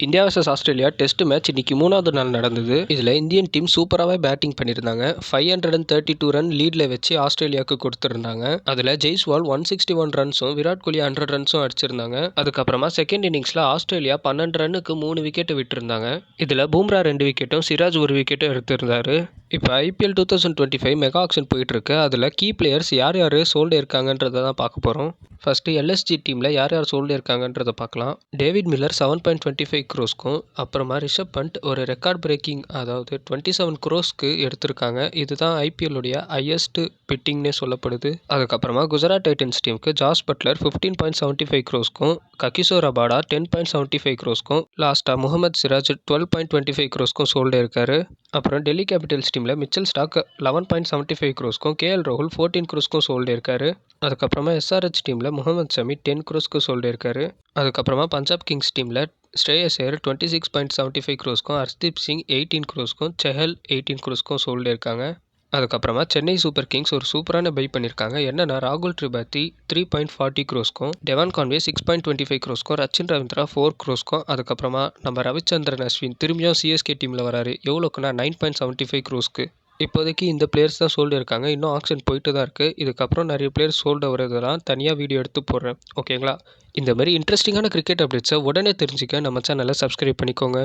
India vs Australia test match இன்னைக்கு 3வது நாள் நடந்தது. இதில் இந்தியன் டீம் சூப்பராகவே பேட்டிங் பண்ணியிருந்தாங்க. 532 ரன் லீடில் வச்சு ஆஸ்திரேலியாவுக்கு கொடுத்துருந்தாங்க. அதில் ஜெய்ஸ்வால் 161 ரன்ஸும் விராட் கோலி 100 ரன்ஸும் அடிச்சிருந்தாங்க. அதுக்கப்புறமா செகண்ட் இன்னிங்ஸில் ஆஸ்திரேலியா 12 ரன்னுக்கு 3 விக்கெட்டு விட்டுருந்தாங்க. இதில் பும்ரா 2 விக்கெட்டும் சிராஜ் 1 விக்கெட்டும் எடுத்திருந்தாரு. இப்போ IPL 2025 மெகா ஆக்ஷன் போயிட்டு இருக்கு. அதில் கீ பிளேயர்ஸ் யார் யார் சோல்டு இருக்காங்கன்றதை தான் பார்க்க போகிறோம். ஃபர்ஸ்ட்டு LSG டீமில் யார் யார் சோல்டு இருக்காங்கன்றதை பார்க்கலாம். டேவிட் மில்லர் 7.25 crores அப்புறமா ரிஷப் பண்ட் ஒரு ரெக்கார்ட் பிரேக்கிங் அதாவது 27 crores எடுத்திருக்காங்க. இதுதான் IPL உடைய ஹையஸ்ட் பிட்டிங்னே சொல்லப்படுது. அதுக்கப்புறமா குஜராத் டைட்டன்ஸ் டீமுக்கு Jos Buttler 15.75 crores Kagiso Rabada 10.75 crores லாஸ்ட்டாக முகமது சிராஜ் 12.25 crores சோல்டு இருக்காரு. அப்புறம் டெல்லி கேபிட்டல்ஸ் டீமில் மிச்சல் ஸ்டாக் 11.75 crores KL ராகுல் 14 crores சோல்டு இருக்காரு. அதுக்கப்புறமா SRH டீமில் முகமது ஷமி 10 crores சோல்டு இருக்காரு. அதுக்கப்புறமா பஞ்சாப் கிங்ஸ் டீமில் Shreyas Iyer 26.75 crores Arshdeep Singh 18 crores Chahal 18 crores sold இருக்காங்க. அதுக்கப்புறமா சென்னை சூப்பர் கிங்ஸ் ஒரு சூப்பரான பை பண்ணியிருக்காங்க. என்னன்னா ராகுல் Tripathi 3.40 crores Devon Conway 6.25 crores Rachin Ravindra 4 crores அதுக்கப்புறமா நம்ம ரவிச்சந்திரன் அஸ்வின் திரும்பியும் CSK டீமில் வராரு. எவ்வளோக்குன்னா 9.75 crores. இப்போதைக்கு இந்த பிளேயர்ஸ் தான் சோல்டு இருக்காங்க. இன்னும் ஆக்ஷன் போயிட்டு தான் இருக்குது. இதுக்கப்புறம் நிறைய பிளேயர்ஸ் சோல்டு வரதெல்லாம் தனியாக வீடியோ எடுத்து போடுறேன். ஓகேங்களா? இந்த மாதிரி இன்ட்ரெஸ்டிங்கான கிரிக்கெட் அப்டேட்ஸை உடனே தெரிஞ்சுக்க நம்ம சேனலை சப்ஸ்கிரைப் பண்ணிக்கோங்க.